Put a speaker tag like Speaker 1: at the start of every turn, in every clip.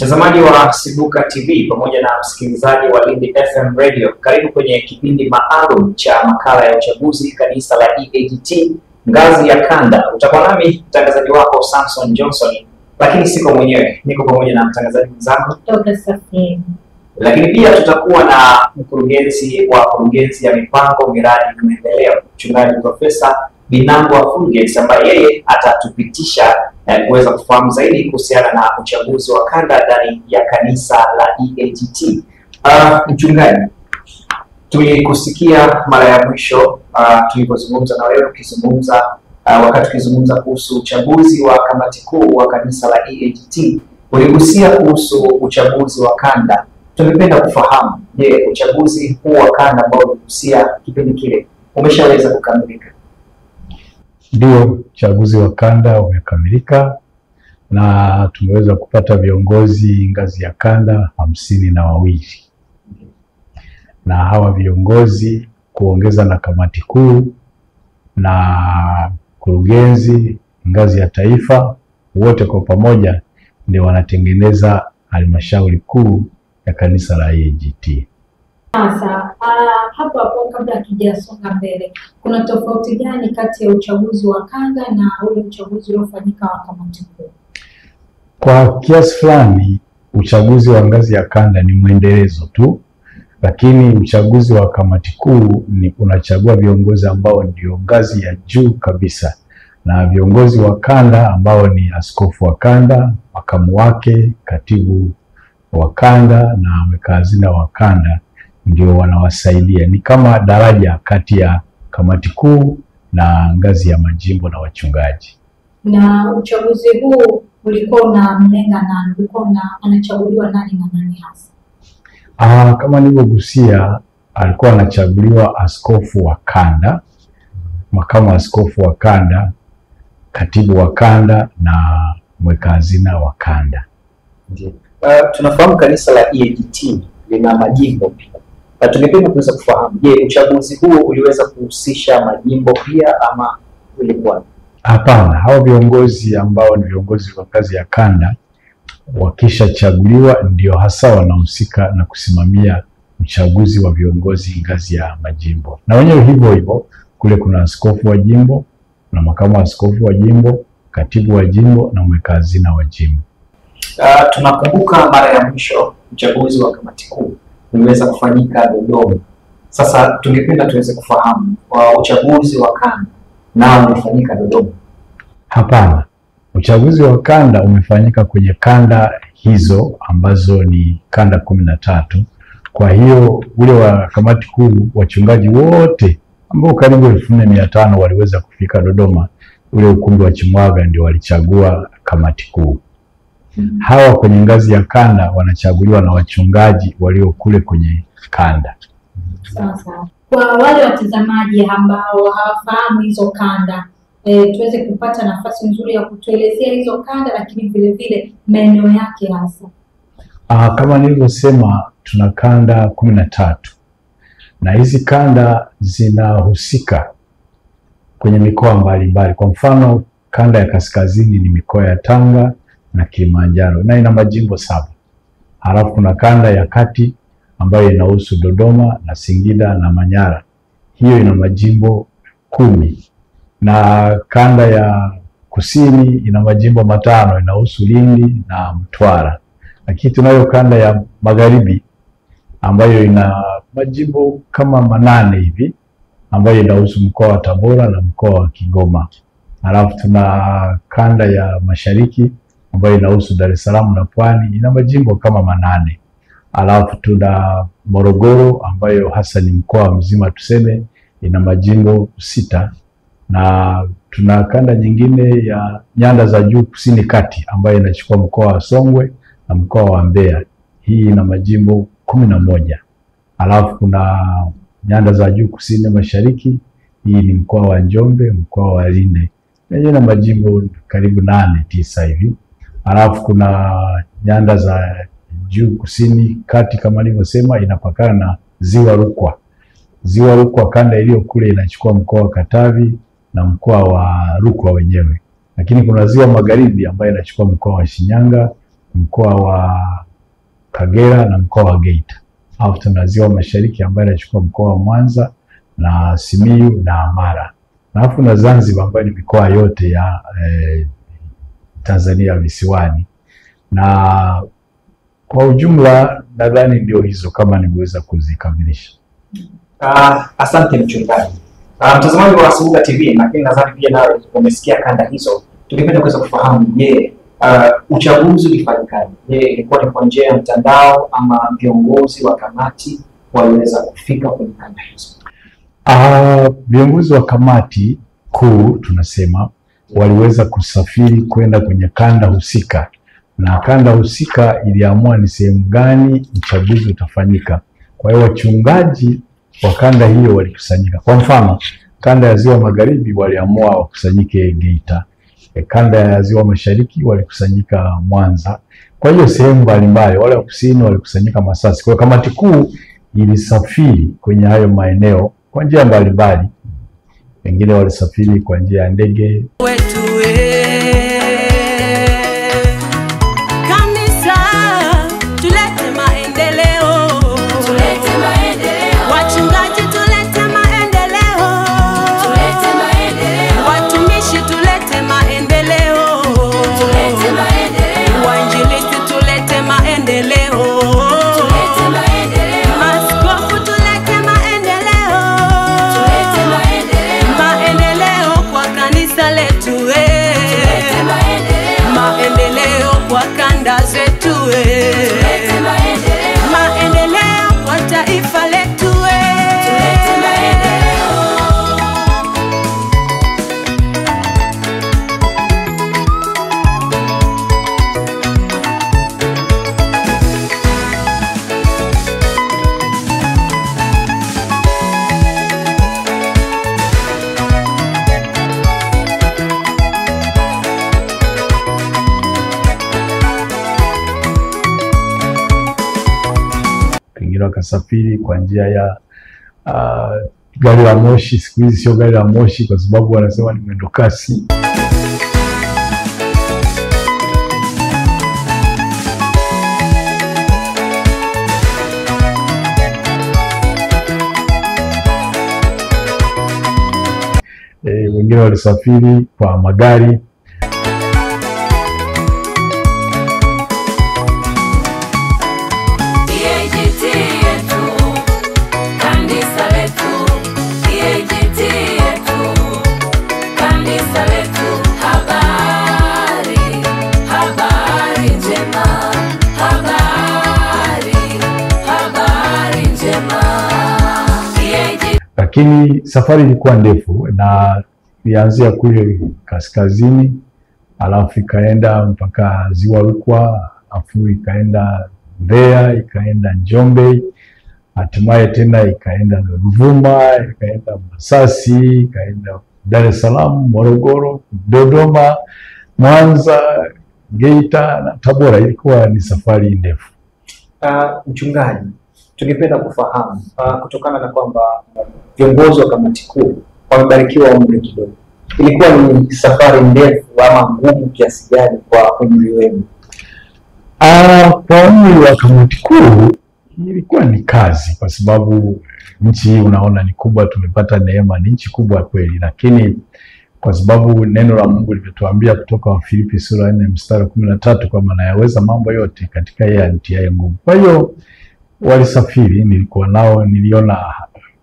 Speaker 1: Mtazamaji wa Sibuka TV pamoja na msikilizaji wa Lindi FM Radio, karibu kwenye kipindi maalum cha makala ya uchaguzi kanisa la EAGT ngazi ya kanda. Utakuwa nami mtangazaji wako Samson Johnson, lakini siko mwenyewe, niko pamoja na mtangazaji mwenzangu
Speaker 2: Dr. Safin.
Speaker 1: Lakini pia tutakuwa na mkurugenzi wa kurugenzi ya mipango, miradi na maendeleo, Mchungaji Profesa Binangwa Fulgence, ambaye yeye atatupitisha kuweza kufahamu zaidi kuhusiana na uchaguzi wa kanda ndani ya kanisa la EAGT. Mchungaji, tulikusikia mara ya mwisho tulipozungumza na wewe wakati ukizungumza kuhusu uchaguzi wa kamati kuu wa kanisa la EAGT. Uligusia kuhusu uchaguzi wa kanda. Tungependa kufahamu, je, uchaguzi huu wa kanda ambao uligusia kipindi kile umeshaweza kukamilika?
Speaker 3: Ndio, uchaguzi wa kanda umekamilika na tumeweza kupata viongozi ngazi ya kanda 52. Na hawa viongozi kuongeza na kamati kuu na kurugenzi ngazi ya taifa, wote kwa pamoja ndio wanatengeneza halmashauri kuu ya kanisa la EAGT.
Speaker 2: Sasa hapo kabla hatujasonga mbele, kuna tofauti gani kati ya uchaguzi wa kanda na ule uchaguzi uliofanyika wa kamati kuu?
Speaker 3: Kwa kiasi fulani uchaguzi wa ngazi ya kanda ni mwendelezo tu, lakini uchaguzi wa kamati kuu ni unachagua viongozi ambao ndio ngazi ya juu kabisa, na viongozi wa kanda ambao ni askofu wa kanda, makamu wake, katibu wa kanda na mweka hazina wa kanda ndio wanawasaidia. Ni kama daraja kati ya kamati kuu na ngazi ya majimbo na wachungaji.
Speaker 2: Na uchaguzi huu ulikuwa unamlenga nani? Ulikuwa anachaguliwa nani na nani hasa?
Speaker 3: Kama nilivyogusia, alikuwa anachaguliwa askofu wa kanda, makamu askofu wa kanda, katibu wa kanda na mweka hazina wa kanda.
Speaker 1: Tunafahamu kanisa la EAGT lina majimbo pia. Tungependa kuweza kufahamu, je, uchaguzi huo uliweza kuhusisha majimbo pia ama ulikuwa?
Speaker 3: Hapana, hao viongozi ambao ni viongozi wa ngazi ya kanda wakishachaguliwa ndio hasa wanahusika na kusimamia uchaguzi wa viongozi ngazi ya majimbo. Na wenyewe hivyo hivyo, kule kuna askofu wa jimbo na makamu askofu wa jimbo, katibu wa jimbo na mweka hazina wa jimbo.
Speaker 1: Tunakumbuka mara ya mwisho uchaguzi wa kamati kuu uliweza kufanyika Dodoma. Sasa tungependa tuweze kufahamu uchaguzi wa kanda nao umefanyika Dodoma?
Speaker 3: Hapana, uchaguzi wa kanda umefanyika kwenye kanda hizo ambazo ni kanda 13. Kwa hiyo ule wa kamati kuu, wachungaji wote ambao karibu 4500 waliweza kufika Dodoma. Ule ukumbi wa Chimwaga ndio walichagua kamati kuu. Hawa kwenye ngazi ya kanda wanachaguliwa na wachungaji walio kule kwenye kanda.
Speaker 2: Sasa kwa wale watazamaji ambao hawafahamu hizo kanda, tuweze kupata nafasi nzuri ya kutuelezea hizo kanda, lakini vile vile maeneo yake hasa.
Speaker 3: Kama nilivyosema, tuna kanda 13 na hizi kanda zinahusika kwenye mikoa mbalimbali. Kwa mfano, kanda ya kaskazini ni mikoa ya Tanga na Kilimanjaro na ina majimbo 7. Halafu kuna kanda ya kati ambayo inahusu Dodoma na Singida na Manyara, hiyo ina majimbo 10. Na kanda ya kusini ina majimbo 5, inahusu Lindi na Mtwara. Lakini tunayo kanda ya magharibi ambayo ina majimbo kama 8 hivi, ambayo inahusu mkoa wa Tabora na mkoa wa Kigoma. Halafu tuna kanda ya mashariki ambayo inahusu Dar es Salaam na Pwani, ina majimbo kama 8. Alafu tuna Morogoro ambayo hasa ni mkoa mzima tuseme, ina majimbo 6. Na tuna kanda nyingine ya nyanda za juu kusini kati ambayo inachukua mkoa wa Songwe na mkoa wa Mbeya, hii ina majimbo 11. Alafu kuna nyanda za juu kusini mashariki, hii ni mkoa wa Njombe, mkoa wa Lindi, ina majimbo karibu 8-9 hivi. Alafu kuna nyanda za juu kusini kati, kama nilivyosema, inapakana na Ziwa Rukwa. Ziwa Rukwa kanda iliyo kule inachukua mkoa wa Katavi na mkoa wa Rukwa wenyewe. Lakini kuna Ziwa Magharibi ambayo inachukua mkoa wa Shinyanga mkoa wa Kagera na mkoa wa Geita. Alafu tuna Ziwa Mashariki ambayo inachukua mkoa wa Mwanza na Simiyu na Mara. Alafu na Zanzibar ambayo ni mikoa yote ya Tanzania visiwani. Na kwa ujumla nadhani ndio hizo kama nimeweza kuzikamilisha.
Speaker 1: Asante mchungaji. Mtazamaji wa Sawuga TV, lakini nadhani pia nawe umesikia kanda hizo. Tungependa kuweza kufahamu, je, uchaguzi ulifanyikaje? Je, ilikuwa ni kwa njia ya mtandao ama viongozi wa kamati waliweza kufika kwenye kanda hizo?
Speaker 3: Viongozi wa kamati kuu tunasema waliweza kusafiri kwenda kwenye kanda husika, na kanda husika iliamua ni sehemu gani uchaguzi utafanyika. Kwa hiyo wachungaji wa kanda hiyo walikusanyika. Kwa mfano, kanda ya Ziwa Magharibi waliamua wakusanyike Geita, kanda ya Ziwa Mashariki walikusanyika Mwanza. Kwa hiyo sehemu mbalimbali, wale wa kusini walikusanyika Masasi. Kwa kamati kuu ilisafiri kwenye hayo maeneo kwa njia mbalimbali. Wengine walisafiri kwa njia ya ndege.
Speaker 4: Kanisa tulete maendeleo, tulete maendeleo. Wachungaji tulete maendeleo, tulete maendeleo. Watumishi tulete maendeleo, tulete maendeleo. Wainjilisti tulete maendeleo, tulete maendeleo. Maaskofu tulete maendeleo, tulete maendeleo. Maendeleo kwa kanisa letu, tulete maendeleo. Maendeleo kwa kanda zetu, tulete maendeleo. Maendeleo kwa taifa letu, tulete maendeleo.
Speaker 3: Wengine wakasafiri kwa njia ya gari la moshi. Siku hizi sio gari la moshi kwa sababu wanasema ni mwendo kasi. Wengine walisafiri kwa magari. Lakini safari ilikuwa ndefu na ilianzia kule kaskazini, alafu ikaenda mpaka Ziwa Rukwa, alafu ikaenda Mbeya, ikaenda Njombe, hatimaye tena ikaenda Ruvuma, ikaenda Masasi, ikaenda Dar es Salaam, Morogoro, Dodoma, Mwanza, Geita na Tabora. Ilikuwa ni safari ndefu.
Speaker 1: Mchungaji, tungependa kufahamu kutokana na kwamba viongozi wa kamati kuu wamebarikiwa umri kidogo, ilikuwa ni safari ndefu ama ngumu kiasi gani kwa umri wenu?
Speaker 3: Kwa umri wa kamati kuu ilikuwa ni kazi, kwa sababu nchi hii unaona ni kubwa, tumepata neema, ni nchi kubwa kweli, lakini kwa sababu neno la Mungu limetuambia kutoka Wafilipi sura 4 mstari 13 kwamba nayaweza mambo yote katika yeye anitiaye nguvu. Kwa hiyo walisafiri, nilikuwa nao, niliona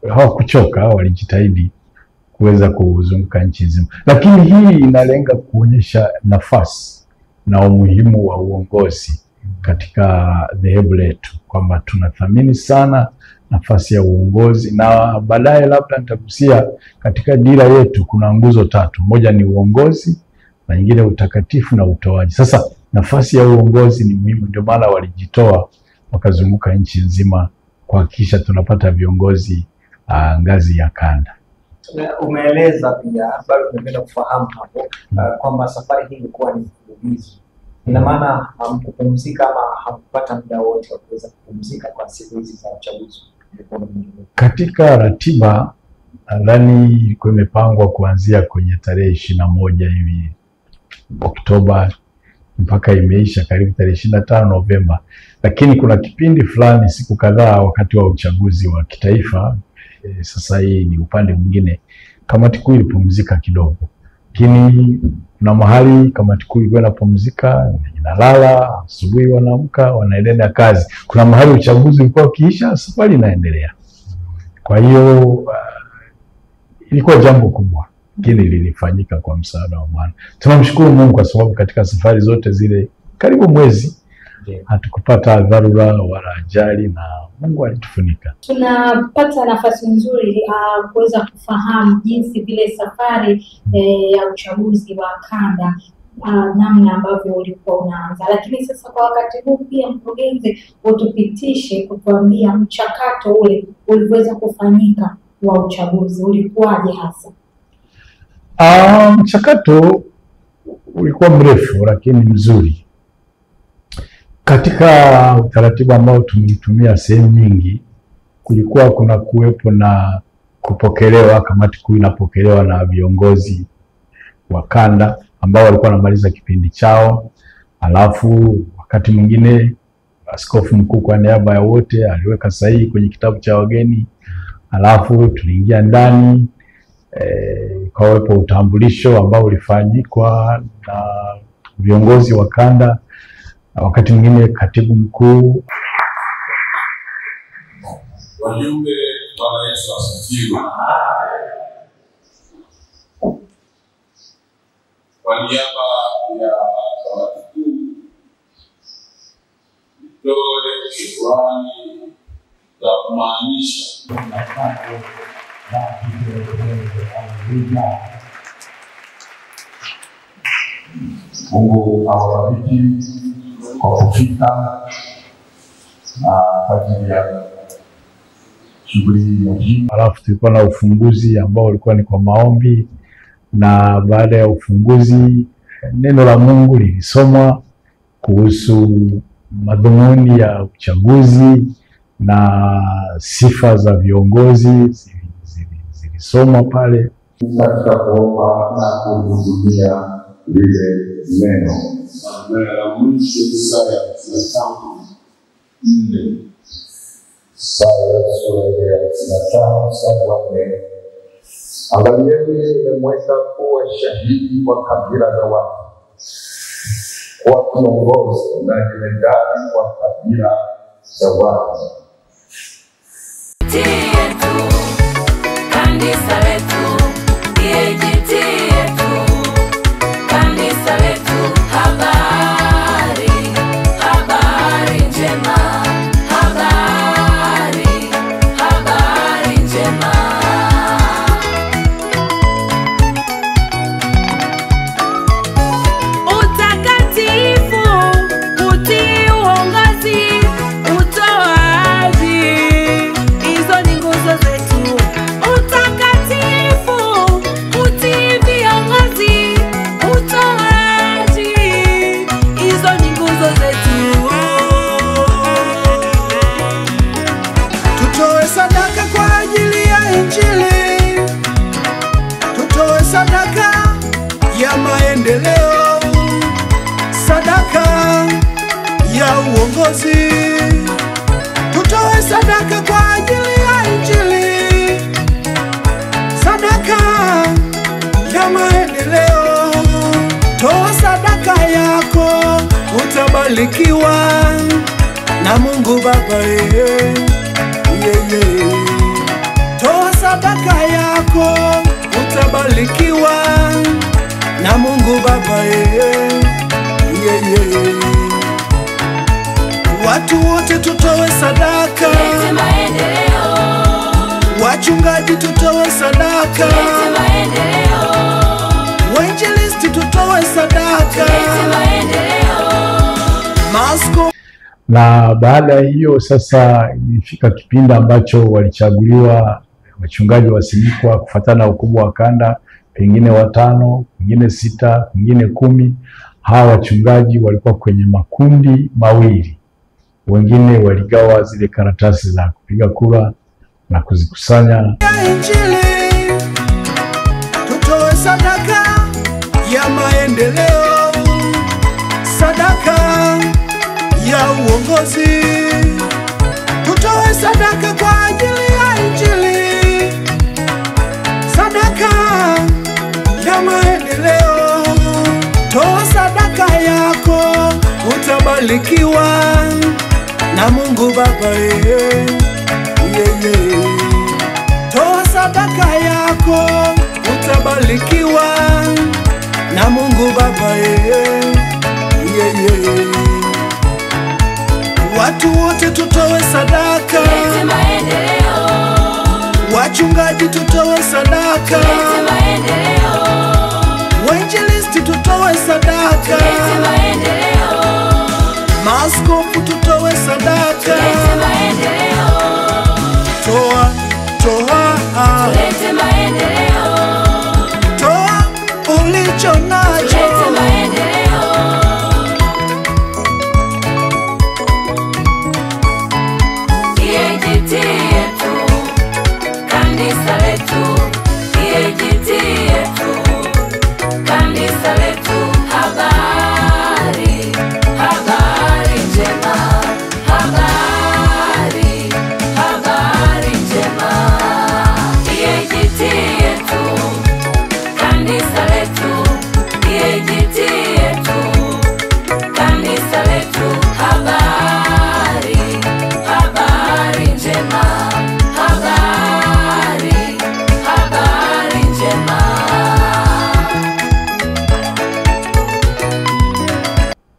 Speaker 3: hawakuchoka, walijitahidi kuweza kuzunguka nchi nzima. Lakini hii inalenga kuonyesha nafasi na umuhimu wa uongozi katika dhehebu letu, kwamba tunathamini sana nafasi ya uongozi, na baadaye labda nitagusia katika dira yetu kuna nguzo tatu. Moja ni uongozi, na nyingine utakatifu na utoaji. Sasa nafasi ya uongozi ni muhimu, ndio maana walijitoa wakazunguka nchi nzima kuhakikisha tunapata viongozi ngazi ya kanda.
Speaker 1: Umeeleza pia, bado tunapenda kufahamu hapo kwamba safari hii ilikuwa ni mfululizo. Ina maana hamkupumzika ama hamkupata muda wote wa kuweza kupumzika kwa siku hizi za uchaguzi?
Speaker 3: Katika ratiba nadhani ilikuwa imepangwa kuanzia kwenye tarehe 21 hivi Oktoba, mpaka imeisha karibu tarehe 25 Novemba. Lakini kuna kipindi fulani siku kadhaa wakati wa uchaguzi wa kitaifa, sasa hii ni upande mwingine, kamati kuu ilipumzika kidogo. Lakini kuna mahali kamati kuu ilikuwa inapumzika, inalala, asubuhi wanaamka wanaendelea kazi. Kuna mahali uchaguzi ulikuwa ukiisha, safari inaendelea. Kwa hiyo ilikuwa jambo kubwa, lakini lilifanyika kwa msaada wa Bwana. Tunamshukuru Mungu kwa sababu katika safari zote zile karibu mwezi hatukupata dharura wala ajali, na Mungu alitufunika.
Speaker 2: Tunapata nafasi nzuri kuweza kufahamu jinsi vile safari ya uchaguzi wa kanda namna ambavyo ulikuwa unaanza. Lakini sasa kwa wakati huu pia mkurugenzi, utupitishe kutuambia mchakato ule uliweza kufanyika wa uchaguzi ulikuwaje hasa?
Speaker 3: Mchakato ulikuwa mrefu lakini mzuri. Katika utaratibu ambao tumetumia sehemu nyingi, kulikuwa kuna kuwepo na kupokelewa, kamati kuu inapokelewa na viongozi wa kanda ambao walikuwa wanamaliza kipindi chao. Alafu wakati mwingine askofu mkuu kwa niaba ya wote aliweka sahihi kwenye kitabu cha wageni. Alafu tuliingia ndani, ikawepo utambulisho ambao ulifanyikwa na viongozi wa kanda, na wakati mwingine katibu mkuu.
Speaker 5: Wajumbe, Bwana Yesu asifiwe. Kwa niaba ya kamati kuu, nitoe shukrani za kumaanisha Mungu awabariki kwa kufika kwa ajili ya shughuli muhimu.
Speaker 3: Alafu tulikuwa na ufunguzi ambao ulikuwa ni kwa maombi, na baada ya ufunguzi neno la Mungu lilisomwa kuhusu madhumuni ya uchaguzi na sifa za viongozi zilisomwa pale.
Speaker 5: Katika kuomba na kuhudumia lile neno. La mwisho Isaya 55:4.
Speaker 6: Isaya sura ya 55 mstari wa 4. Angalieni, nimemweka kuwa shahidi wa kabila za watu, kwa kiongozi na jemedari wa kabila za watu.
Speaker 4: Kanisa letu, EAGT yetu, kanisa letu, habari, habari njema, habari, habari njema. Utakatifu, utii, uongozi, utoaji, hizo ni nguzo zetu. Utakatifu, utii, viongozi, utoaji, hizo ni nguzo zetu.
Speaker 7: Tutoe sadaka kwa ajili ya Injili, tutoe sadaka ya maendeleo, sadaka ya uongozi, tutoe sadaka kwa ajili ya Injili, sadaka ya maendeleo. Toa sadaka yako, utabarikiwa na Mungu Baba. Toa sadaka yako, utabarikiwa na Mungu Baba. Watu wote tutoe sadaka,
Speaker 4: Tulete maendeleo,
Speaker 7: wachungaji tutoe sadaka,
Speaker 4: tulete maendeleo,
Speaker 7: wainjilisti tutoe sadaka,
Speaker 4: tulete maendeleo.
Speaker 7: maaskofu.
Speaker 3: Na baada ya hiyo sasa ilifika kipindi ambacho walichaguliwa wachungaji wasimikwa kufuatana na ukubwa wa kanda, pengine 5, pengine 6, pengine 10. Hawa wachungaji walikuwa kwenye makundi mawili. Wengine waligawa zile karatasi za kupiga kura na kuzikusanya.
Speaker 7: Injili, tutoe sadaka ya maendeleo, uongozi. Tutoe sadaka kwa ajili ya Injili, sadaka ya maendeleo. Toa sadaka yako, utabarikiwa na Mungu Baba. Toa sadaka yako, utabarikiwa na Mungu Baba. Watu wote tutoe sadaka,
Speaker 4: tulete maendeleo.
Speaker 7: wachungaji tutoe sadaka,
Speaker 4: Tulete maendeleo.
Speaker 7: wainjilisti tutoe sadaka,
Speaker 4: Tulete maendeleo.
Speaker 7: maaskofu tutoe sadaka.
Speaker 4: Tulete maendeleo.
Speaker 7: Toa, toa,
Speaker 4: Tulete maendeleo.
Speaker 7: toa ulicho nacho.
Speaker 4: Tulete maendeleo. EAGT yetu, kanisa letu. EAGT yetu, kanisa letu. Habari, habari njema. Habari, habari njema. EAGT yetu, kanisa letu. EAGT yetu, kanisa letu. Habari, habari njema. Habari, habari njema.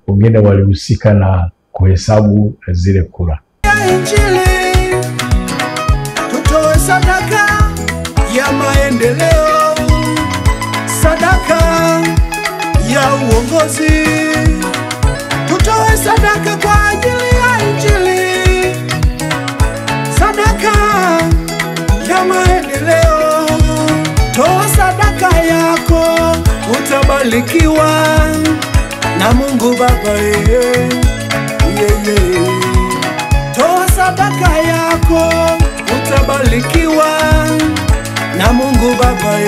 Speaker 3: Wengine walihusika na kuhesabu zile kura.
Speaker 7: Ya Injili, tutoe sadaka ya maendeleo, sadaka ya uongozi. Tutoe sadaka kwa ajili ya Injili, sadaka ya maendeleo. Toa sadaka yako, utabarikiwa na Mungu Baba. Toa sadaka yako, utabarikiwa na Mungu Baba.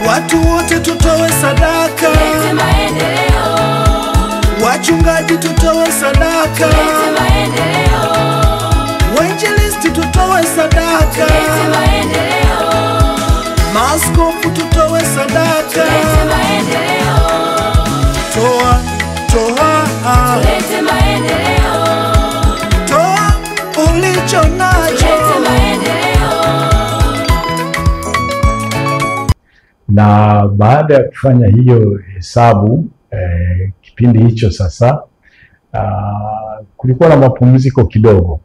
Speaker 7: Watu wote tutoe sadaka,
Speaker 4: Tulete maendeleo.
Speaker 7: wachungaji tutoe sadaka,
Speaker 4: Tulete maendeleo.
Speaker 7: wainjilisti tutoe sadaka,
Speaker 4: Tulete maendeleo.
Speaker 7: maaskofu tutoe sadaka.
Speaker 4: Tulete maendeleo.
Speaker 7: Toa, toa,
Speaker 4: Tulete maendeleo.
Speaker 7: toa ulicho nacho.
Speaker 4: Tulete maendeleo.
Speaker 3: Na baada ya kufanya hiyo hesabu kipindi hicho sasa, kulikuwa na mapumziko kidogo,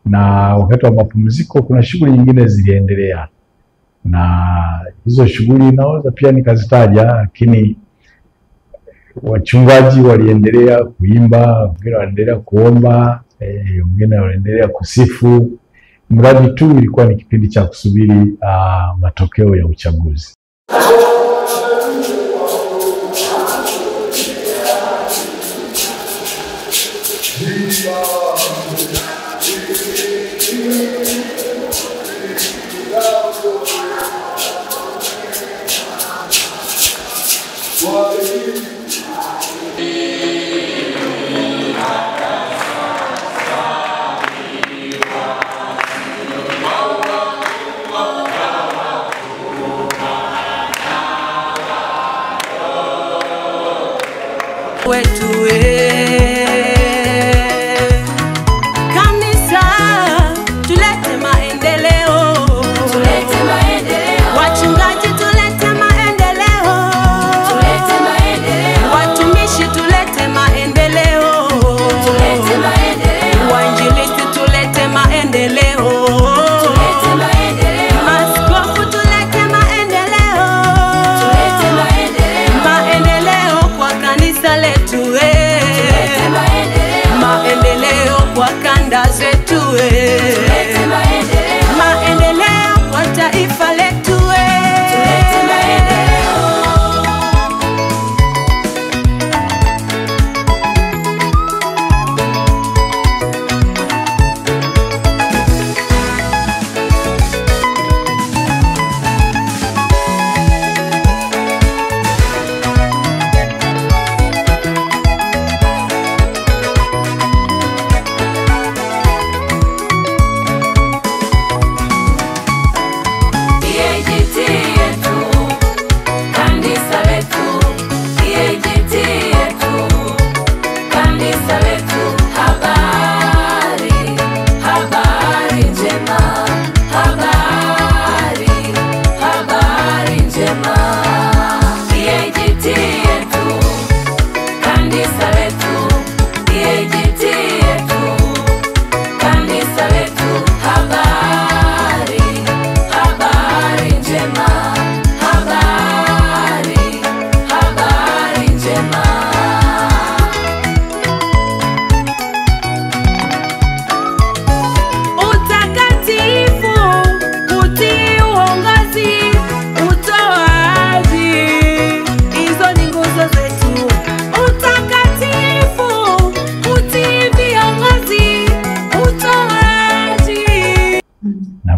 Speaker 3: na wakati wa mapumziko kuna shughuli nyingine ziliendelea, na hizo shughuli naweza pia nikazitaja, lakini wachungaji waliendelea kuimba, wengine waliendelea kuomba, wengine waliendelea kusifu, mradi tu ilikuwa ni kipindi cha kusubiri matokeo ya uchaguzi.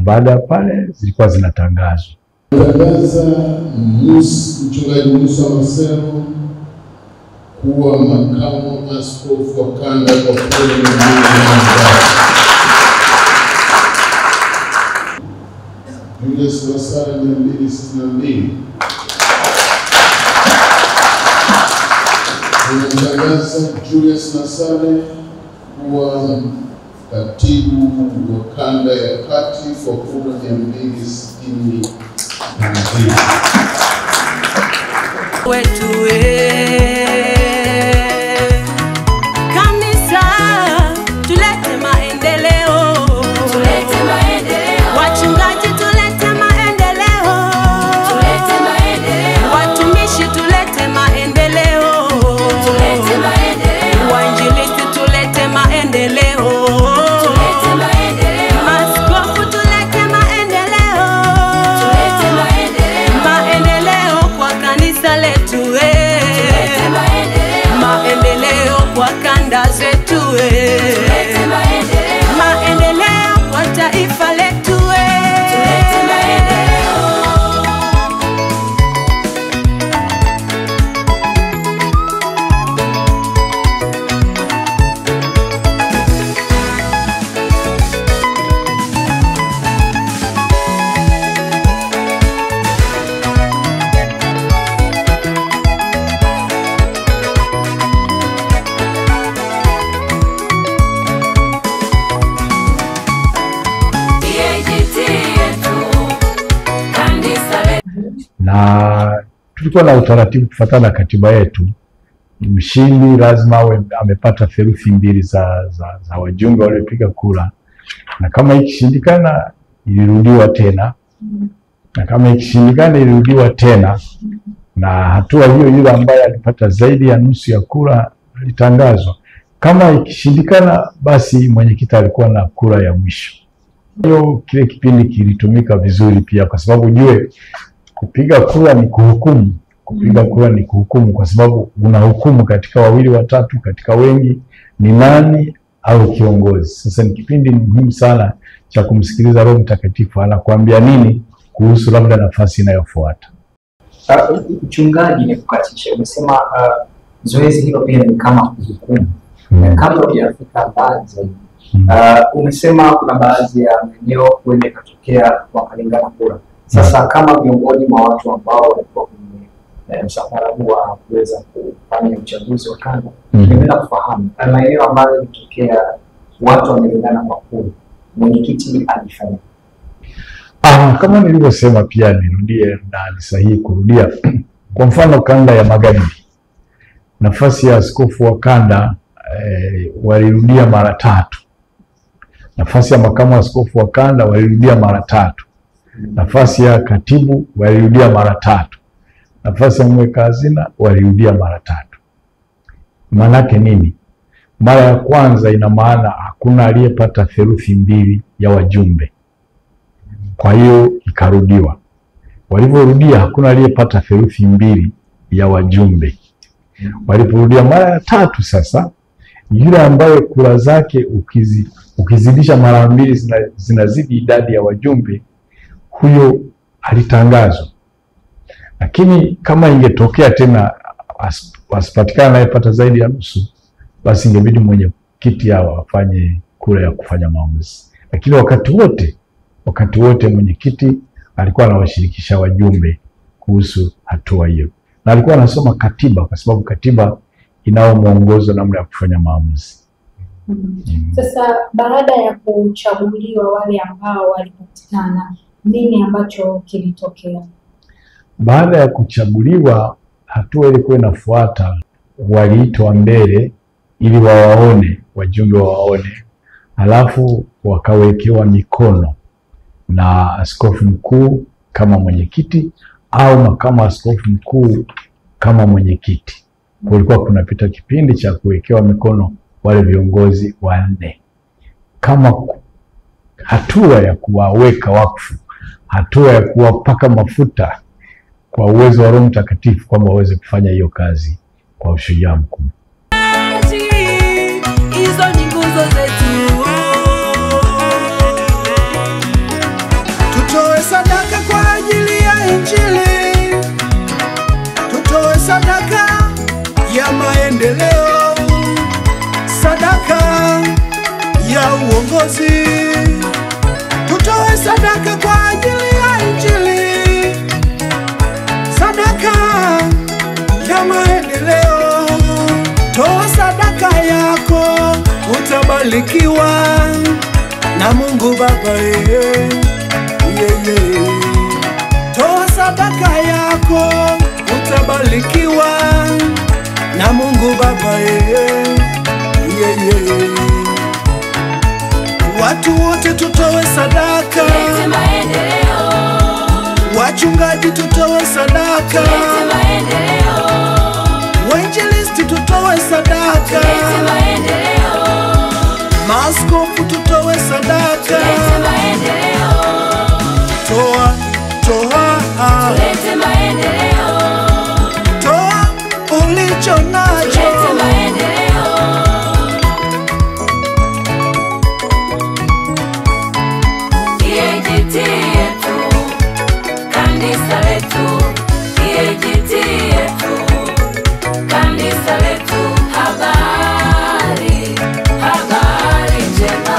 Speaker 3: baada ya pale zilikuwa zinatangazwa.
Speaker 6: Tangaza Mchungaji Musa Maseno kuwa makamu askofu wa kanda kwa kweli. Julius Nasale 262. Tunatangaza Julius Nasale kuwa katibu wa kanda ya kati kwa kura 262.
Speaker 4: wetu kanisa, tulete maendeleo, tulete maendeleo. Wachungaji tulete maendeleo, tulete maendeleo. Watumishi tulete maendeleo, tulete maendeleo. Wainjilisti tulete maendeleo, tulete maendeleo. Maaskofu tulete maendeleo, tulete maendeleo. Maendeleo kwa kanisa letu maendeleo kwa kanda zetu maendeleo kwa taifa letu
Speaker 3: Na tulikuwa na utaratibu kufuatana na katiba yetu, mshindi lazima awe amepata theluthi mbili za wajumbe waliopiga kura, na kama ikishindikana ilirudiwa tena, na kama ikishindikana ilirudiwa tena, na hatua hiyo yule ambaye alipata zaidi ya nusu ya kura litangazwa. Kama ikishindikana, basi mwenyekiti alikuwa na kura ya mwisho. Hiyo kile kipindi kilitumika vizuri pia, kwa sababu ujue kupiga kura ni kuhukumu. Kupiga kura ni kuhukumu, kwa sababu unahukumu katika wawili watatu, katika wengi ni nani au kiongozi. Sasa ni kipindi muhimu sana cha kumsikiliza Roho Mtakatifu anakuambia nini kuhusu labda nafasi inayofuata.
Speaker 1: Mchungaji, ni kukatisha, umesema zoezi hilo pia ni kama kuhukumu. Kabla hujafika mbali zaidi, umesema kuna baadhi ya maeneo huenda ikatokea wakalingana kura. Sasa kama miongoni mwa watu ambao walikuwa kwenye msafara huu wa kuweza kufanya uchaguzi wa kanda, ningependa kufahamu maeneo ambayo ilitokea watu wamelingana kwa kura, mwenyekiti alifanya.
Speaker 3: Kama nilivyosema, pia nirudie na ni sahihi kurudia. Kwa mfano kanda ya Magharibi, nafasi ya askofu wa kanda walirudia mara 3. Nafasi ya makamu askofu wa kanda walirudia mara 3. Nafasi ya katibu walirudia mara 3. Nafasi ya mweka hazina walirudia mara 3. Maanake nini? Mara ya kwanza ina maana hakuna aliyepata theluthi mbili ya wajumbe, kwa hiyo ikarudiwa. Walivyorudia hakuna aliyepata theluthi mbili ya wajumbe. Waliporudia mara ya 3 sasa, yule ambaye kura zake ukizidisha mara 2 zinazidi idadi ya wajumbe, huyo alitangazwa. Lakini kama ingetokea tena asipatikana anayepata zaidi ya nusu, basi ingebidi mwenyekiti hao afanye kura ya kufanya maamuzi. Lakini wakati wote mwenyekiti alikuwa anawashirikisha wajumbe kuhusu hatua hiyo, na alikuwa anasoma katiba, kwa sababu katiba inao mwongozo namna ya kufanya maamuzi.
Speaker 2: Sasa baada ya kuchaguliwa wale ambao walipatikana, nini ambacho kilitokea? Baada
Speaker 3: ya kuchaguliwa, hatua ilikuwa inafuata, waliitwa mbele ili wawaone, wajumbe wawaone, halafu wakawekewa mikono na askofu mkuu kama mwenyekiti au makamu askofu mkuu kama mwenyekiti. Kulikuwa kunapita kipindi cha kuwekewa mikono wale viongozi 4 kama hatua ya kuwaweka wakfu, hatua ya kuwapaka mafuta kwa uwezo wa Roho Mtakatifu kwamba waweze kufanya hiyo kazi kwa ushujaa mkubwa.
Speaker 4: Hizo ni nguzo zetu,
Speaker 7: tutoe sadaka kwa ajili ya Injili, tutoe sadaka ya maendeleo, sadaka ya uongozi, tutoe sadaka kwa ajili ya Injili, sadaka ya maendeleo. Toa sadaka yako, utabarikiwa na Mungu Baba. Toa sadaka yako, utabarikiwa na Mungu Baba. Watu wote tutoe sadaka, wachungaji tutoe sadaka, wainjilisti tutoe sadaka, maaskofu tutoe sadaka. Toa, toa, toa ulicho nacho.
Speaker 4: EAGT yetu, kanisa letu, EAGT yetu, kanisa letu. Habari, habari njema,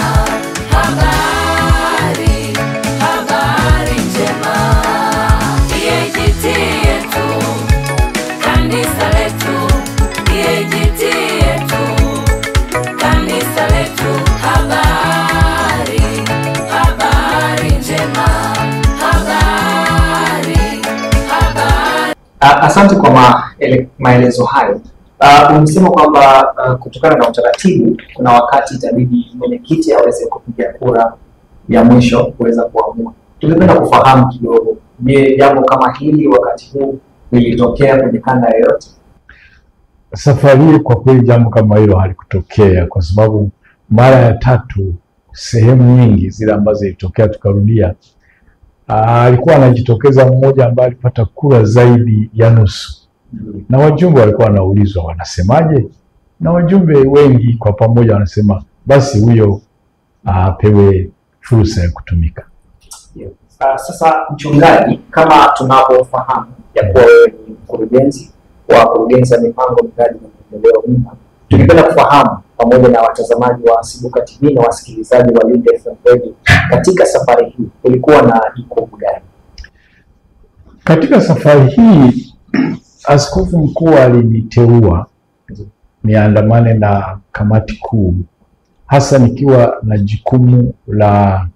Speaker 4: habari, habari njema. EAGT yetu, kanisa letu, EAGT yetu, kanisa letu. Habari, habari njema, habari, habari.
Speaker 1: Asante kwa maelezo hayo. Umesema kwamba kutokana na utaratibu kuna wakati itabidi mwenyekiti aweze kupiga kura ya mwisho kuweza kuamua. Tungependa kufahamu kidogo, je, jambo kama hili wakati huu lilitokea kwenye kanda yoyote?
Speaker 3: Safari hii kwa kweli jambo kama hilo halikutokea, kwa sababu mara ya tatu sehemu nyingi zile ambazo zilitokea tukarudia, alikuwa anajitokeza mmoja ambaye alipata kura zaidi ya nusu, na wajumbe walikuwa wanaulizwa wanasemaje, na wajumbe wengi kwa pamoja wanasema basi huyo apewe fursa ya kutumika.
Speaker 1: Sasa mchungaji, kama tunavyofahamu ya kuwa wewe ni mkurugenzi wa kurugenzi ya mipango miradi na maendeleo MIPA, tungependa kufahamu pamoja na watazamaji wa Sibuka TV na wasikilizaji wa Lindi FM Radio, katika safari hii kulikuwa na jukumu gani?
Speaker 3: Katika safari hii askofu mkuu aliniteua niandamane na kamati kuu, hasa nikiwa na jukumu la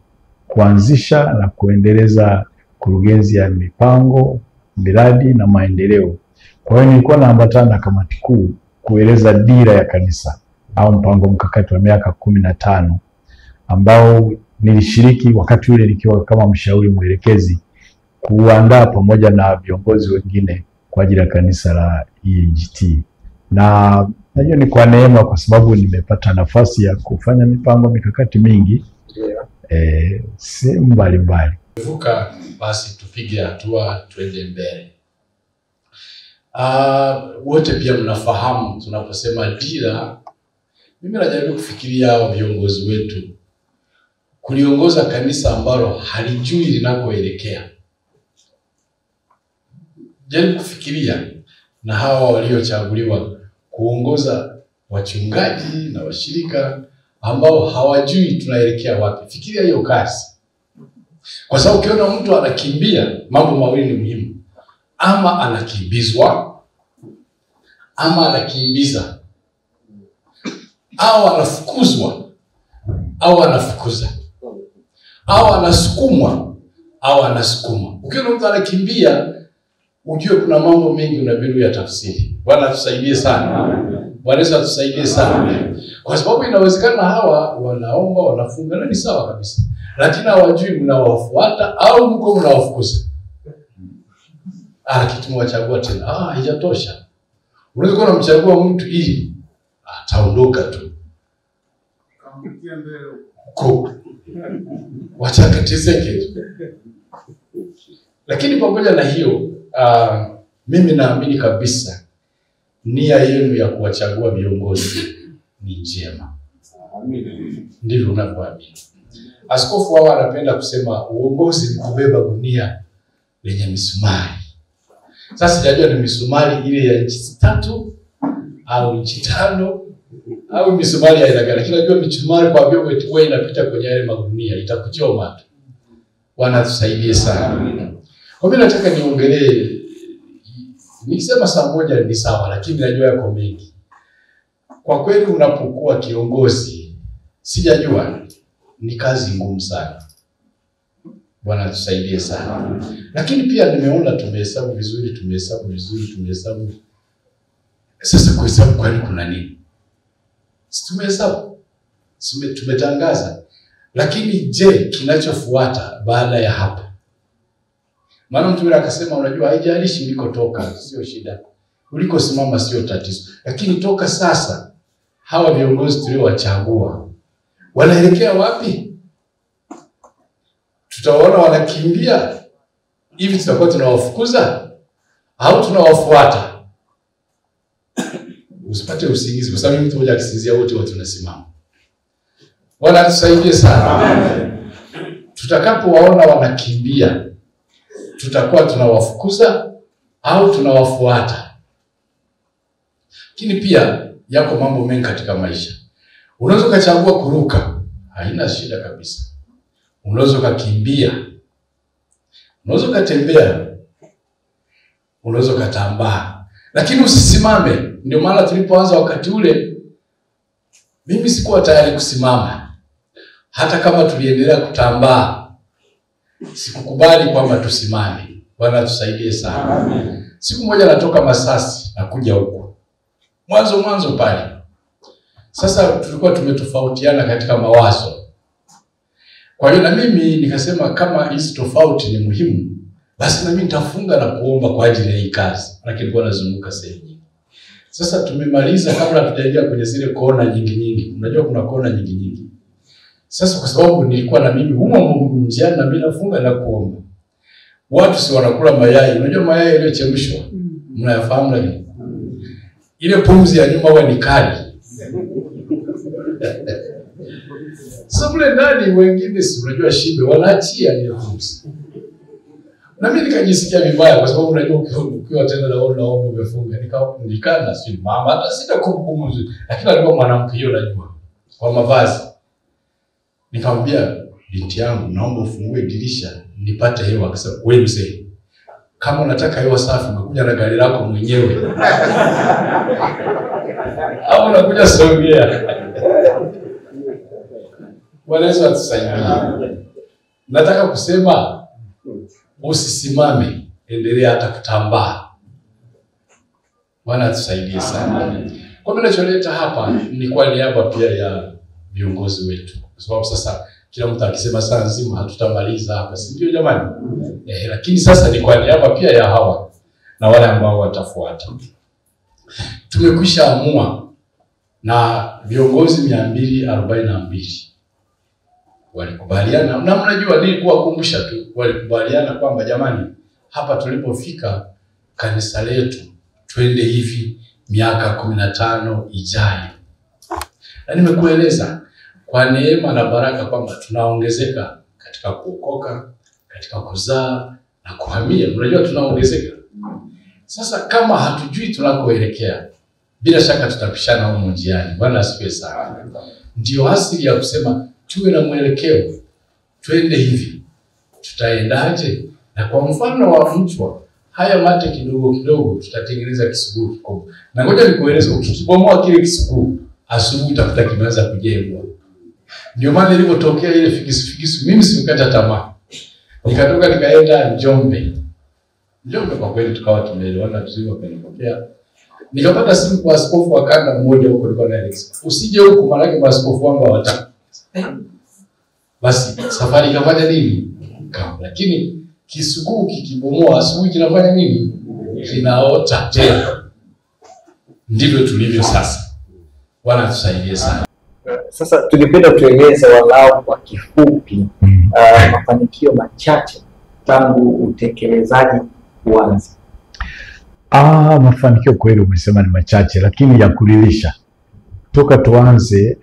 Speaker 3: kuanzisha na kuendeleza kurugenzi ya mipango miradi na maendeleo. Kwa hiyo nilikuwa naambatana na kamati kuu kueleza dira ya kanisa au mpango mkakati wa miaka 15 ambao nilishiriki wakati ule nikiwa kama mshauri mwelekezi kuandaa pamoja na viongozi wengine kwa ajili ya kanisa la EAGT. Na najua ni kwa neema, kwa sababu nimepata nafasi ya kufanya mipango mikakati mingi sehemu mbalimbali.
Speaker 8: Vuka basi tupige hatua twende mbele. Wote pia mnafahamu tunaposema dira, mimi najaribu kufikiria hao viongozi wetu kuliongoza kanisa ambalo halijui linakoelekea. Jaribu kufikiria na hawa waliochaguliwa kuongoza wachungaji na washirika ambao hawajui tunaelekea wapi. Fikiria hiyo kazi. Kwa sababu ukiona mtu anakimbia, mambo mawili ni muhimu. Ama anakimbizwa, ama anakimbiza. Au anafukuzwa, au anafukuza. Au anasukumwa, au anasukuma. Ukiona mtu anakimbia, ujue kuna mambo mengi unabidi ya tafsiri. Bwana tusaidie sana. Bwana Yesu atusaidie sana. Kwa sababu inawezekana hawa wanaomba, wanafunga na ni sawa kabisa, lakini hawajui mnawafuata au mko mnawafukuza. Kitu mwachagua tena. Haijatosha. Unaweza kuwa unamchagua mtu ili ataondoka tu.
Speaker 6: Kamtia mbele.
Speaker 8: Wacha kateseke. Lakini pamoja na hiyo, mimi naamini kabisa nia yenu ya kuwachagua viongozi ni njema. Ndivyo unavyoamini. Askofu wao anapenda kusema uongozi ni kubeba gunia lenye misumari. Sasa sijajua ni misumari ile ya inchi 3 au inchi 5 au misumari ya aina gani. Lakini najua misumari kwa vile wewe inapita kwenye yale magunia itakuchoma tu. Bwana tusaidie sana. Kwa mimi nataka niongelee, nikisema saa moja ni sawa, lakini najua yako mengi. Kwa kweli unapokuwa kiongozi, sijajua ni kazi ngumu sana. Bwana tusaidie sana. Lakini pia nimeona tumehesabu vizuri. Sasa kuhesabu kwani kuna nini? Tumehesabu. Tumetangaza. Lakini je, kinachofuata baada ya hapa? Maana mtu akasema unajua haijalishi ulikotoka sio shida. Ulikosimama sio tatizo. Lakini toka sasa hawa viongozi tuliowachagua wanaelekea wapi? Tutaona wanakimbia hivi, tutakuwa tunawafukuza au tunawafuata? Usipate usingizi kwa sababu mtu mmoja akisinzia wote tunasimama. Bwana tusaidie sana. Amen. Tutakapowaona wanakimbia, tutakuwa tunawafukuza au tunawafuata? Lakini pia yako mambo mengi katika maisha. Unaweza kuchagua kuruka, haina shida kabisa. Unaweza kukimbia. Unaweza kutembea. Unaweza kutambaa. Lakini usisimame. Ndio maana tulipoanza wakati ule mimi sikuwa tayari kusimama. Hata kama tuliendelea kutambaa, sikukubali kwamba tusimame. Bwana tusaidie sana. Amen. Siku moja natoka Masasi na kuja huko. Mwanzo pale. Sasa tulikuwa tumetofautiana katika mawazo. Kwa hiyo na mimi nikasema kama hizi tofauti ni muhimu, basi na mimi nitafunga na kuomba kwa ajili ya hii kazi. Lakini nilikuwa nazunguka sehemu nyingi. Sasa tumemaliza kabla tujaingia kwenye zile kona nyingi. Unajua kuna kona nyingi. Sasa kwa sababu nilikuwa na mimi humo mjiani na mimi nafunga na kuomba. Watu si wanakula mayai. Unajua mayai yaliyochemshwa? Mnayafahamu lakini. Ile pumzi ya nyuma huwa ni kali. Sasa mle ndani wengine si unajua shibe wanaachia ile pumzi. Na mimi nikajisikia vibaya kwa sababu unajua ukiwa tena naomba umefunga nikana si mama hata sita kumbukumbu nzuri. Lakini alikuwa mwanamke hiyo najua kwa mavazi. Nikamwambia binti yangu naomba ufungue dirisha nipate hewa. Akasema wewe mzee, kama unataka hewa safi umekuja na gari lako mwenyewe. Au unakuja Songea. Bwana Yesu atusaidie. Nataka kusema usisimame, endelea hata kutambaa. Bwana atusaidie sana. Kwa mimi ninacholeta hapa ni kwa niaba pia ya viongozi wetu. Kwa sababu sasa kila mtu akisema saa nzima hatutamaliza hapa, si ndio jamani? Lakini sasa ni kwa niaba pia ya hawa na wale ambao watafuata. Tumekwisha amua na viongozi 242 walikubaliana, na mnajua ni kuwakumbusha tu, walikubaliana kwamba jamani, hapa tulipofika kanisa letu twende hivi miaka 15 ijayo. Na nimekueleza kwa neema na baraka kwamba tunaongezeka katika kuokoka, katika kuzaa na kuhamia. Unajua tunaongezeka. Sasa kama hatujui tunakoelekea, bila shaka tutapishana huko njiani. Bwana asifiwe sana. Ndio asili ya kusema tuwe na mwelekeo. Twende hivi. Tutaendaje? Na kwa mfano wa mchwa, haya mate kidogo tutatengeneza kisuguu kikubwa. Na ngoja nikueleze, ukikibomoa kile kisuguu, asubuhi utakuta kimeanza kujengwa. Ndio maana ilipotokea ile fikisu mimi sikukata tamaa. Nikatoka nikaenda Njombe. Kwa kweli tukawa tumeelewana tuziwa kanipokea. Nikapata simu kwa askofu wa kanda mmoja huko alikuwa na Alex. Usije huko maana askofu wangu hawataka. Basi safari ikafanya nini? Lakini kisuguu kikibomoa asubuhi kinafanya nini? Kinaota tena. Ndivyo tulivyo sasa. Bwana tusaidie sana.
Speaker 1: Sasa tungependa tueleze walau kwa kifupi mafanikio machache tangu utekelezaji uanze.
Speaker 3: Mafanikio kweli umesema ni machache, lakini ya kuridhisha. Toka tuanze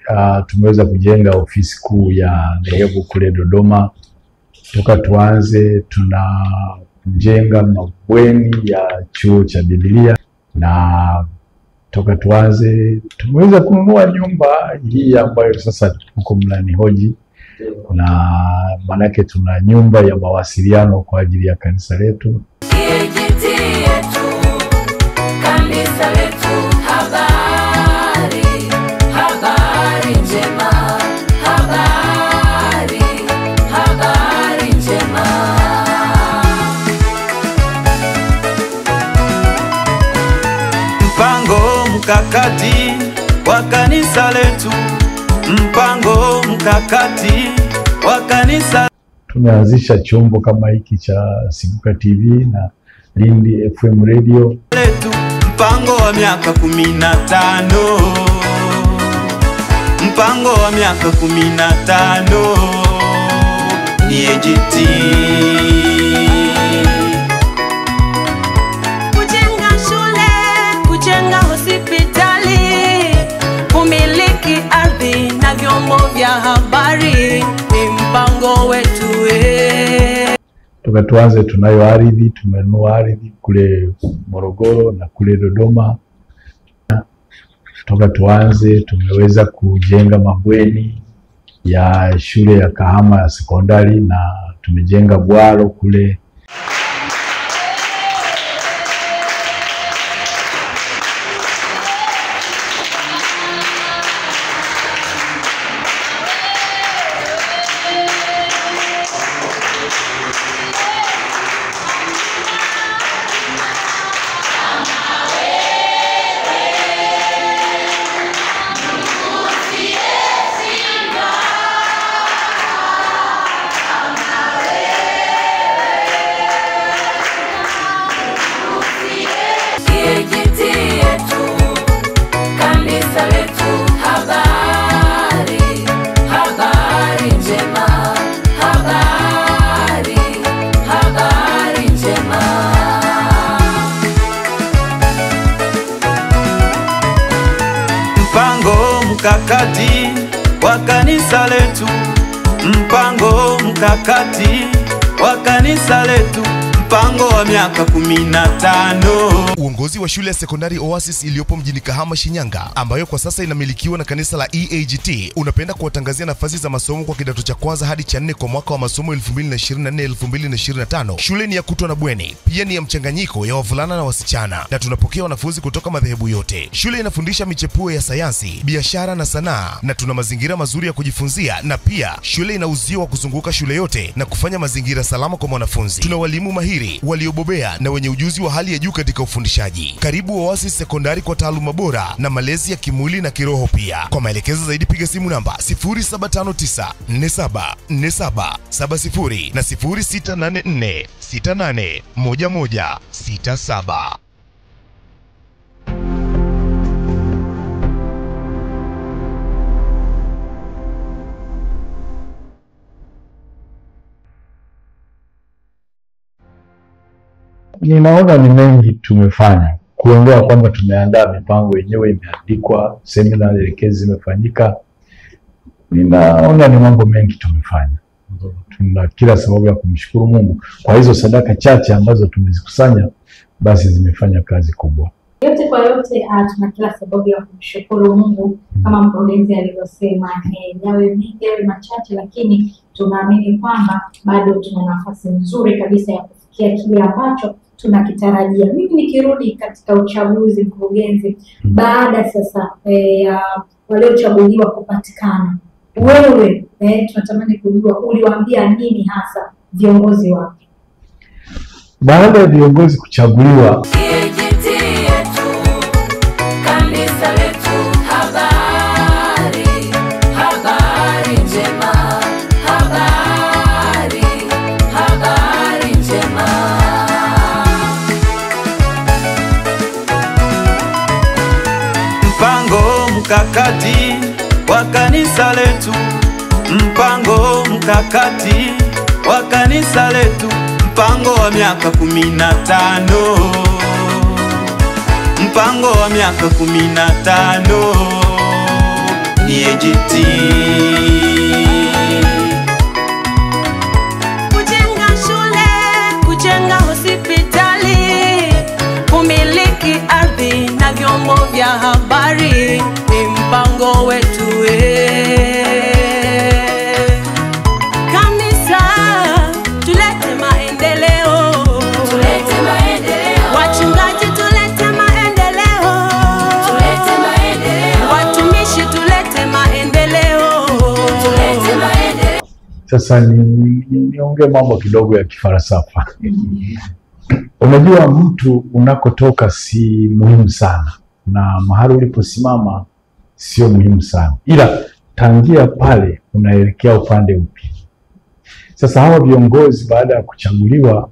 Speaker 3: tumeweza kujenga ofisi kuu ya dhehebu kule Dodoma. Toka tuanze tunajenga mabweni ya chuo cha Biblia, na toka tuanze tumeweza kununua nyumba hii ambayo sasa tuko mnanihoji, na manake tuna nyumba ya mawasiliano kwa ajili ya kanisa letu.
Speaker 4: EAGT yetu, kanisa letu, habari, habari njema, habari, habari njema.
Speaker 7: Mpango mkakati wa kanisa letu, mpango mkakati wa kanisa.
Speaker 3: Tumeanzisha chombo kama hiki cha Siguka TV na Lindi FM Radio
Speaker 7: letu, mpango wa miaka 15, mpango wa miaka 15, EAGT.
Speaker 9: Kujenga shule, kujenga hospitali, kumiliki ardhi na vyombo vya habari ni mpango wetu.
Speaker 3: Toka tuanze tunayo ardhi, tumenunua ardhi kule Morogoro na kule Dodoma. Toka tuanze tumeweza kujenga mabweni ya shule ya Kahama ya sekondari, na tumejenga bwalo kule.
Speaker 4: EAGT yetu, kanisa letu, habari, habari njema, habari, habari njema.
Speaker 7: Mpango mkakati wa kanisa letu, mpango mkakati wa kanisa letu, mpango wa miaka 15.
Speaker 10: Uongozi wa shule ya sekondari Oasis iliyopo mjini Kahama, Shinyanga, ambayo kwa sasa inamilikiwa na kanisa la EAGT, unapenda kuwatangazia nafasi za masomo kwa kidato cha kwanza hadi cha 4 kwa mwaka wa masomo 2024-2025. Shule ni ya kutwa na bweni, pia ni ya mchanganyiko ya wavulana na wasichana, na tunapokea wanafunzi kutoka madhehebu yote. Shule inafundisha michepuo ya sayansi, biashara na sanaa, na tuna mazingira mazuri ya kujifunzia, na pia shule ina uzio wa kuzunguka shule yote na kufanya mazingira salama kwa mwanafunzi. Tuna walimu mahiri waliobobea na wenye ujuzi wa hali ya juu katika ufundishaji. Karibu Oasis Sekondari kwa taaluma bora na malezi ya kimwili na kiroho pia. Kwa maelekezo zaidi piga simu namba 0759474770 na 0684681167.
Speaker 3: Ninaona ni mengi tumefanya, kuondoa kwamba tumeandaa mipango yenyewe imeandikwa, semina elekezi zimefanyika. Ninaona ni mambo mengi tumefanya. Tuna kila sababu ya kumshukuru Mungu kwa hizo sadaka chache ambazo tumezikusanya, basi zimefanya kazi kubwa.
Speaker 2: Yote kwa yote, tuna kila sababu ya kumshukuru Mungu kama mkurugenzi alivyosema, yawe mengi yawe machache, lakini tunaamini kwamba bado tuna nafasi nzuri kabisa ya kufikia kile ambacho tunakitarajia. Mimi nikirudi katika uchaguzi, mkurugenzi, baada sasa waliochaguliwa kupatikana, wewe tunatamani kujua uliwaambia nini hasa viongozi wake
Speaker 3: baada ya viongozi kuchaguliwa?
Speaker 4: EAGT yetu, kanisa letu, habari, habari njema, habari, habari njema.
Speaker 7: Mpango mkakati wa kanisa letu, mpango mkakati wa kanisa letu, mpango wa miaka 15, mpango wa miaka 15, EAGT.
Speaker 9: Kujenga shule, kujenga hospitali, kumiliki ardhi na vyombo vya habari ni mpango wetu. Kanisa, tulete maendeleo.
Speaker 4: Tulete maendeleo.
Speaker 9: Wachungaji, tulete maendeleo.
Speaker 4: Tulete maendeleo.
Speaker 9: Watumishi, tulete maendeleo.
Speaker 4: Tulete maendeleo.
Speaker 3: Sasa niongee mambo kidogo ya kifalsafa. Unajua, mtu unakotoka si muhimu sana, na mahali uliposimama sio muhimu sana, ila tangia pale unaelekea upande upi. Sasa hawa viongozi baada ya kuchaguliwa,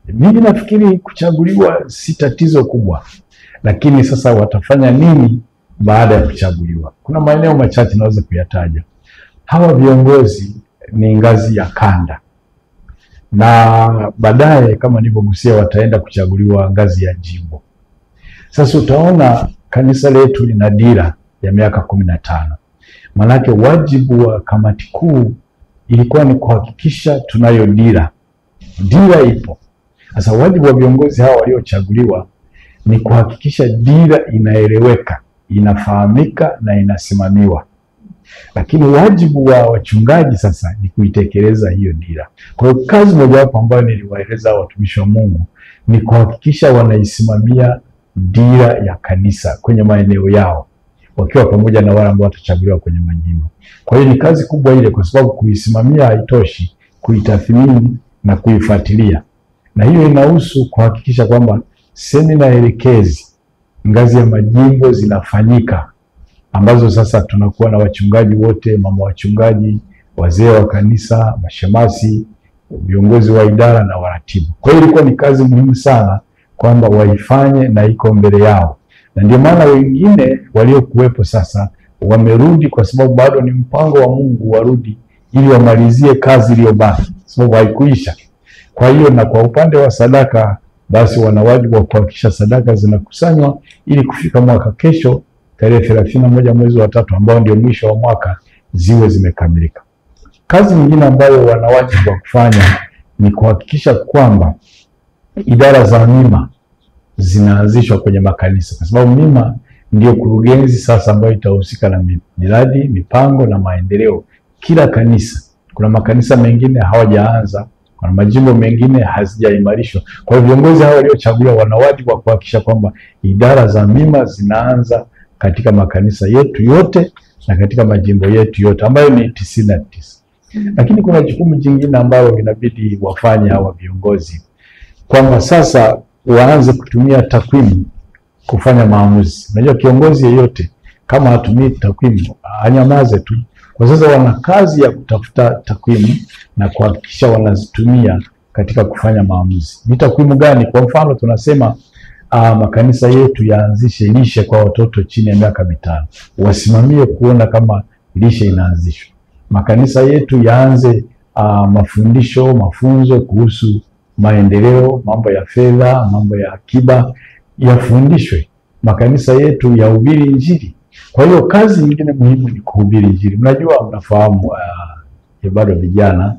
Speaker 3: mimi nafikiri kuchaguliwa si tatizo kubwa, lakini sasa watafanya nini baada ya kuchaguliwa? Kuna maeneo machache naweza kuyataja. Hawa viongozi ni ngazi ya kanda, na baadaye kama nilivyogusia wataenda kuchaguliwa ngazi ya jimbo. Sasa utaona kanisa letu lina dira ya miaka 15. Manake wajibu wa kamati kuu ilikuwa ni kuhakikisha tunayo dira. Dira ipo. Sasa wajibu wa viongozi hawa waliochaguliwa ni kuhakikisha dira inaeleweka, inafahamika na inasimamiwa. Lakini wajibu wa wachungaji sasa ni kuitekeleza hiyo dira. Kwa hiyo kazi mojawapo ambayo niliwaeleza watumishi wa Mungu ni kuhakikisha wanaisimamia dira ya kanisa kwenye maeneo yao, wakiwa pamoja na wale ambao watachaguliwa kwenye majimbo. Kwa hiyo ni kazi kubwa ile, kwa sababu kuisimamia haitoshi, kuitathmini na kuifuatilia. Na hiyo inahusu kuhakikisha kwamba semina elekezi ngazi ya majimbo zinafanyika, ambazo sasa tunakuwa na wachungaji wote, mama wachungaji, wazee wa kanisa, mashemasi, viongozi wa idara na waratibu. Kwa hiyo ilikuwa ni kazi muhimu sana kwamba waifanye, na iko mbele yao. Na ndio maana wengine waliokuwepo sasa wamerudi, kwa sababu bado ni mpango wa Mungu warudi ili wamalizie kazi iliyobaki, sababu haikuisha. Kwa hiyo na kwa upande wa sadaka, basi wana wajibu wa kuhakikisha sadaka zinakusanywa ili kufika mwaka kesho tarehe 31 mwezi wa 3 ambao ndio mwisho wa mwaka ziwe zimekamilika. Kazi nyingine ambayo wana wajibu wa kufanya ni kuhakikisha kwamba idara za mima zinaanzishwa kwenye makanisa, kwa sababu mima ndio kurugenzi sasa ambayo itahusika na miradi, mipango na maendeleo kila kanisa. Kuna makanisa mengine hawajaanza, kuna majimbo mengine hazijaimarishwa. Kwa hiyo viongozi hao waliochaguliwa wana wajibu wa kuhakikisha kwamba idara za mima zinaanza katika makanisa yetu yote na katika majimbo yetu yote ambayo ni 99. Lakini kuna jukumu jingine ambalo inabidi wafanye hawa viongozi, kwamba sasa waanze kutumia takwimu kufanya maamuzi. Unajua kiongozi yeyote kama hatumii takwimu anyamaze tu. Kwa sasa wana kazi ya kutafuta takwimu na kuhakikisha wanazitumia katika kufanya maamuzi. Ni takwimu gani? Kwa mfano tunasema makanisa yetu yaanzishe lishe kwa watoto chini ya miaka 5. Wasimamie kuona kama lishe inaanzishwa. Makanisa yetu yaanze mafunzo kuhusu maendeleo, mambo ya fedha, mambo ya akiba yafundishwe. Makanisa yetu yahubiri Injili. Kwa hiyo kazi nyingine muhimu ni kuhubiri Injili. Mnajua, mnafahamu bado vijana,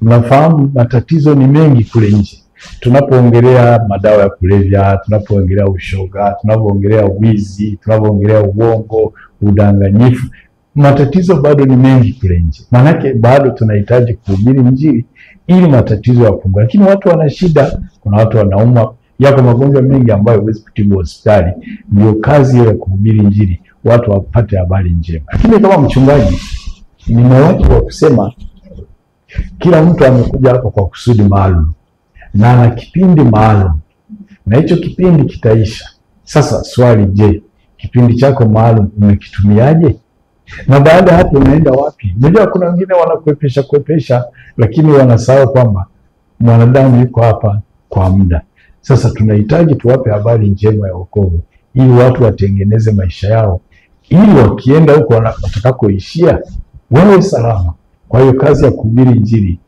Speaker 3: mnafahamu matatizo ni mengi kule nje. Tunapoongelea madawa ya kulevya, tunapoongelea ushoga, tunapoongelea wizi, tunapoongelea uongo, udanganyifu, matatizo bado ni mengi kule nje. Maanake bado tunahitaji kuhubiri Injili ili matatizo yapungue. Lakini watu wana shida, kuna watu wanaumwa, yako magonjwa mengi ambayo huwezi kutibu hospitali. Ndio kazi ya kuhubiri Injili, watu wapate habari njema. Lakini kama mchungaji nina wajibu wa kusema kila mtu amekuja hapa kwa kusudi maalum na ana kipindi maalum, na hicho kipindi kitaisha. Sasa swali, je, kipindi chako maalum umekitumiaje? Na baada hapo unaenda wapi? Unajua kuna wengine wanakuepesha lakini wanasahau kwamba mwanadamu yuko hapa kwa muda. Sasa tunahitaji tuwape habari njema ya wokovu ili watu watengeneze maisha yao, ili wakienda huko watakakoishia wawe salama. Kwa hiyo kazi ya kuhubiri Injili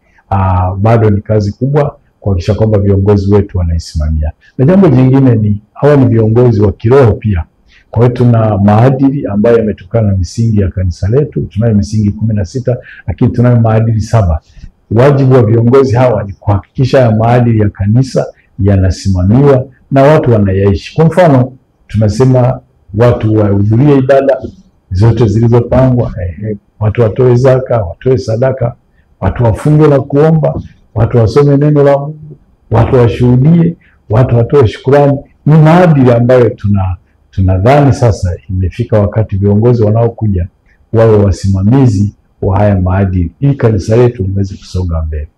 Speaker 3: bado ni kazi kubwa, kuhakikisha kwamba viongozi wetu wanaisimamia. Na jambo jingine ni hawa ni viongozi wa kiroho pia. Kwa hiyo tuna maadili ambayo yametokana na misingi ya kanisa letu. Tunayo misingi 16, lakini tunayo maadili 7. Wajibu wa viongozi hawa ni kuhakikisha ya maadili ya kanisa yanasimamiwa na watu wanayaishi. Kwa mfano, tunasema watu wahudhurie ibada zote zilizopangwa, watu watoe zaka, watoe sadaka, watu wafunge na kuomba, watu wasome neno la Mungu, watu washuhudie, watu watoe shukrani. Ni maadili ambayo tunadhani sasa imefika wakati viongozi wanaokuja wawe wasimamizi wa haya maadili ili kanisa letu liweze kusonga mbele.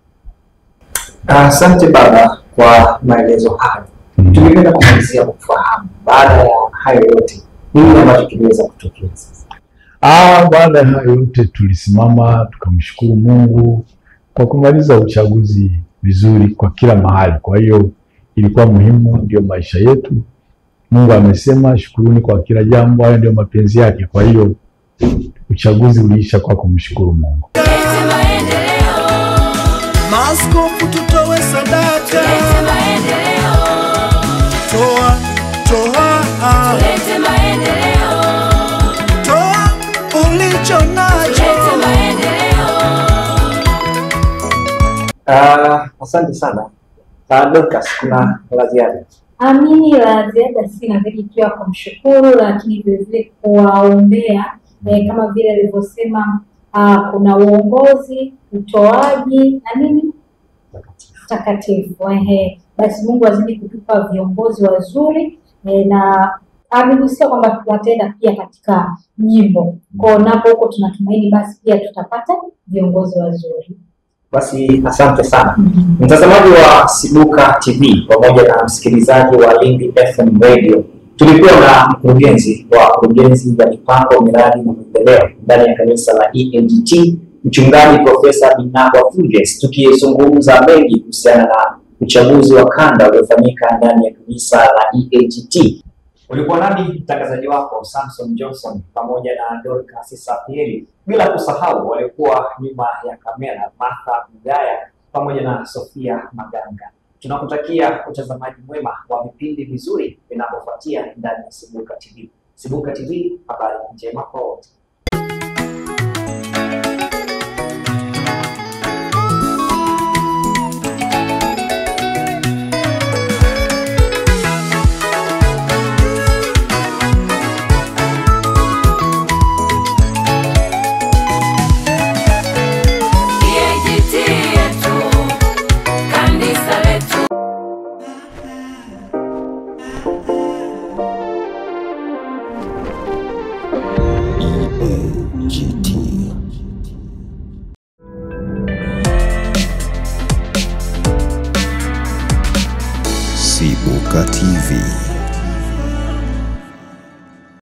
Speaker 1: Asante baba kwa maelezo hayo. Tungependa kumalizia kufahamu baada ya hayo yote nini ambacho kiliweza kutokea sasa?
Speaker 3: Baada ya hayo yote tulisimama tukamshukuru Mungu kwa kumaliza uchaguzi vizuri kwa kila mahali. Kwa hiyo ilikuwa muhimu, ndio maisha yetu. Mungu amesema shukuruni kwa kila jambo, hayo ndio mapenzi yake. Kwa hiyo uchaguzi uliisha kwa kumshukuru Mungu.
Speaker 7: Maaskofu tutoe sadaka, toa ulicho nacho.
Speaker 1: Asante sana. Dorcas, kuna la ziada?
Speaker 2: Mimi la ziada sina zaidi tu ya kumshukuru, lakini vile vile kuwaombea kama vile alivyosema, kuna uongozi, utoaji na nini takatifu. Basi Mungu azidi kutupa viongozi wazuri, na amegusia kwamba wataenda pia katika nyimbo. Kwa napo huko tunatumaini basi pia tutapata viongozi wazuri.
Speaker 1: Basi asante sana. Mtazamaji wa Sibuka TV pamoja na msikilizaji wa Lindi FM Radio, tulikuwa na mkurugenzi ya mipango, miradi na maendeleo ndani ya kanisa la EAGT, mchungaji Profesa Binagwa Fulgence, tukizungumza mengi kuhusiana na uchaguzi wa kanda uliofanyika ndani ya kanisa la EAGT. Ulikuwa nami mtangazaji wako Samson Johnson pamoja na Dorcas Sapieri, bila kusahau walikuwa nyuma ya kamera Martha Mgaya pamoja na Sofia Maganga. Tunakutakia utazamaji mwema wa vipindi vizuri vinavyofuatia ndani ya Sibuka TV. Sibuka TV, habari njema kwa wote.
Speaker 11: Sibuka TV.